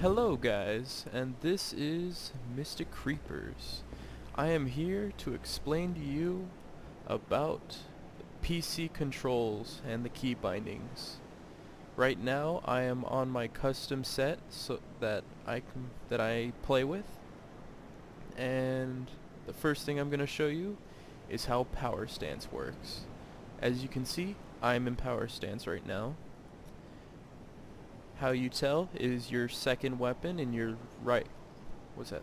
Hello guys, and this is Mystic Creepers. I am here to explain to you about PC controls and the key bindings. Right now I am on my custom set so that I play with, and the first thing I'm going to show you is how power stance works. As you can see, I'm in power stance right now. How you tell is your second weapon in your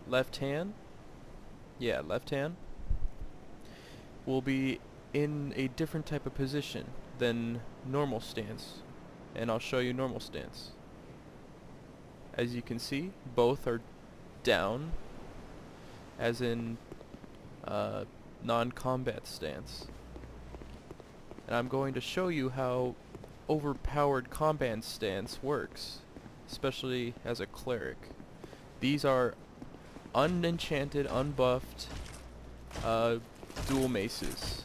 left hand? Yeah, left hand will be in a different type of position than normal stance, and I'll show you normal stance. As you can see, both are down, as in non-combat stance. And I'm going to show you how overpowered combat stance works, especially as a cleric. These are unenchanted, unbuffed dual maces.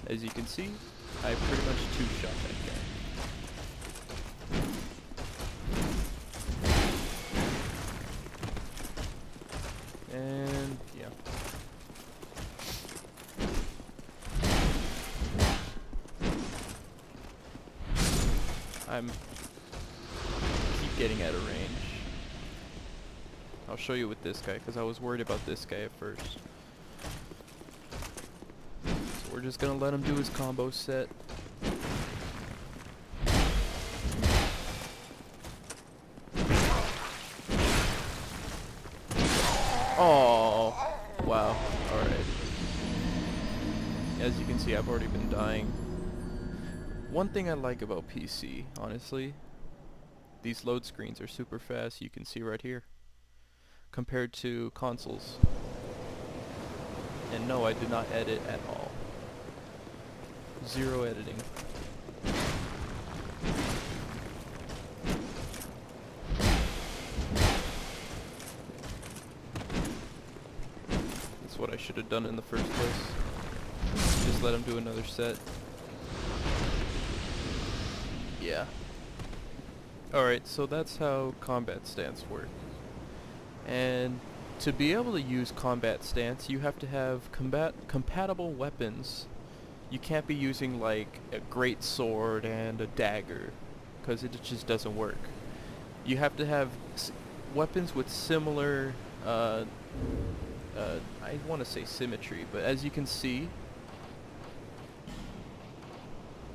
As you can see, I pretty much two-shot that guy. And yeah. Keep getting out of range. I'll show you with this guy because I was worried about this guy at first. So we're just gonna let him do his combo set. Oh, wow. Alright. As you can see, I've already been dying. One thing I like about PC, honestly, these load screens are super fast, you can see right here, compared to consoles. And no, I did not edit at all. Zero editing. That's what I should have done in the first place. Just let him do another set. Yeah. Alright, so that's how combat stance works. And to be able to use combat stance, you have to have compatible weapons. You can't be using like a great sword and a dagger, because it just doesn't work. You have to have weapons with similar, I want to say symmetry, but as you can see,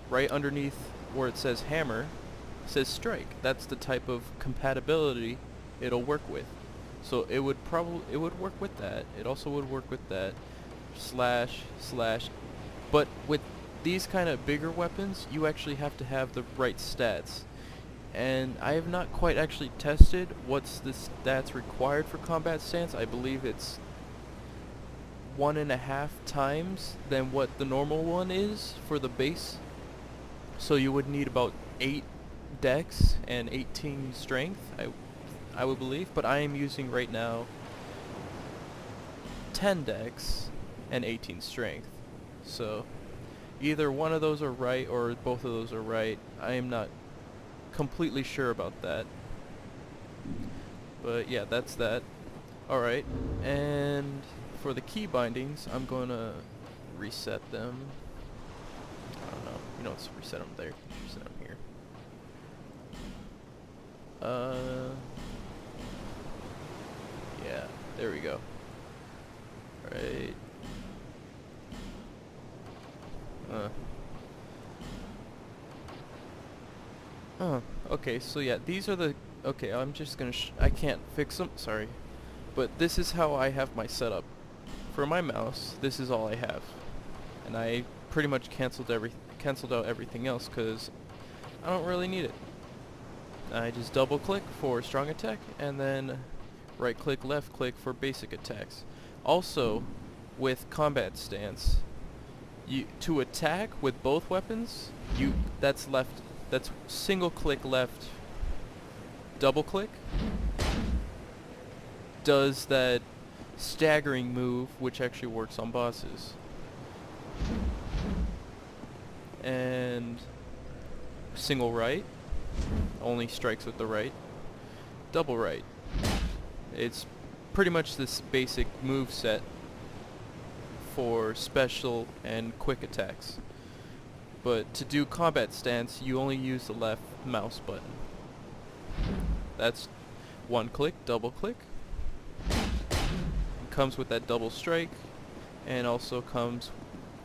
right underneath where it says hammer, says strike. That's the type of compatibility it'll work with. So it would work with that. It also would work with that slash. But with these kind of bigger weapons, you actually have to have the right stats. And I have not quite actually tested what's the stats required for combat stance. I believe it's 1.5 times than what the normal one is for the base. So you would need about 8 dex and 18 strength, I would believe, but I am using right now 10 dex and 18 strength. So either one of those are right or both of those are right. I am not completely sure about that. But yeah, that's that. Alright, and for the key bindings, I'm gonna reset them. I don't know. You know, let's reset them there. Reset them here. Yeah, there we go. Right. Okay, so yeah, these are the... Okay, I'm just gonna I can't fix them, sorry. But this is how I have my setup. For my mouse, this is all I have. And I pretty much canceled out everything else because I don't really need it. I just double click for strong attack and then right click, left click for basic attacks. Also, with combat stance, to attack with both weapons, that's single click left, double click does that staggering move, which actually works on bosses. And single right, only strikes with the right. Double right. It's pretty much this basic move set for special and quick attacks. But to do combat stance, you only use the left mouse button. That's one click, double click. It comes with that double strike, and also comes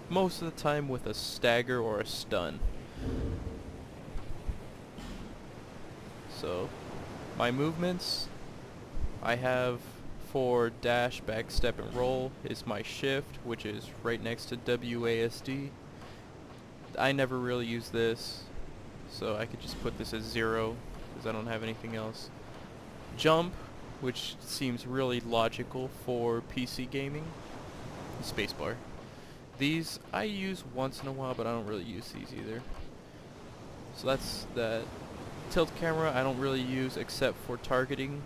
most of the time with a stagger or a stun. So, my movements, I have for dash, backstep, and roll is my shift, which is right next to WASD. I never really use this, so I could just put this as 0, because I don't have anything else. Jump, which seems really logical for PC gaming. Spacebar. These I use once in a while, but I don't really use these either. So that's that. Tilt camera I don't really use except for targeting,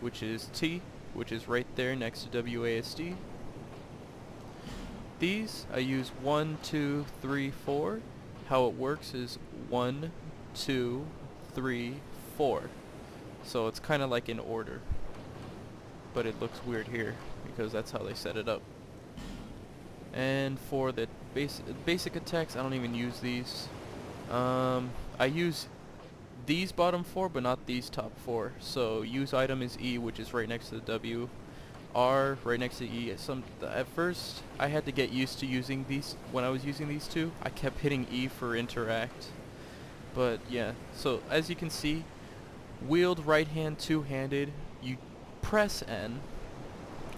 which is T, which is right there next to WASD. These I use 1, 2, 3, 4. How it works is 1, 2, 3, 4. So it's kind of like in order, but it looks weird here because that's how they set it up. And for the basic attacks, I don't even use these. I use these bottom 4, but not these top 4. So use item is E, which is right next to the W. R right next to E. At first, I had to get used to using these. When I was using these two, I kept hitting E for interact. But yeah, so as you can see, wield right hand two-handed, you press N.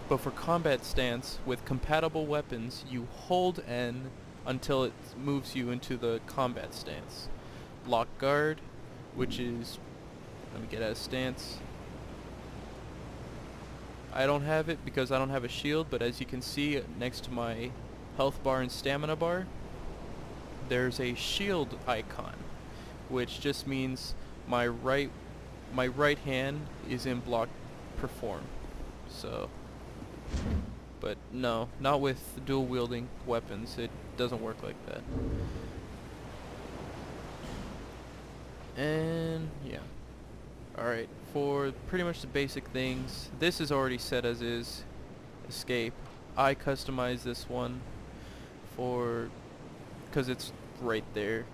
But for combat stance, with compatible weapons, you hold N until it moves you into the combat stance. Lock guard, which is, let me get out of stance. I don't have it because I don't have a shield, but as you can see next to my health bar and stamina bar, there's a shield icon, which just means my right hand is in block perform. So, but no, not with dual wielding weapons. It doesn't work like that. And yeah. Alright, for pretty much the basic things, this is already set as is. Escape. I customize this one for, because it's right there.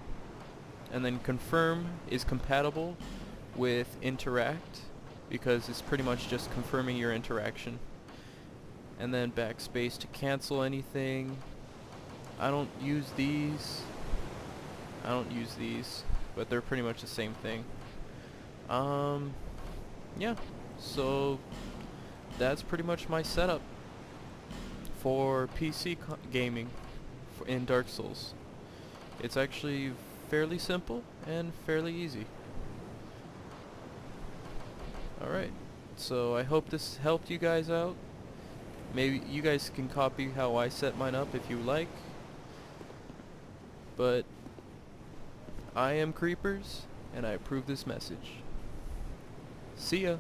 And then confirm is compatible with interact, because it's pretty much just confirming your interaction. And then backspace to cancel anything. I don't use these, but they're pretty much the same thing. Yeah, so that's pretty much my setup for PC gaming in Dark Souls. It's actually fairly simple and fairly easy. Alright, so I hope this helped you guys out. Maybe you guys can copy how I set mine up if you like. But I am Creepers, and I approve this message. See ya.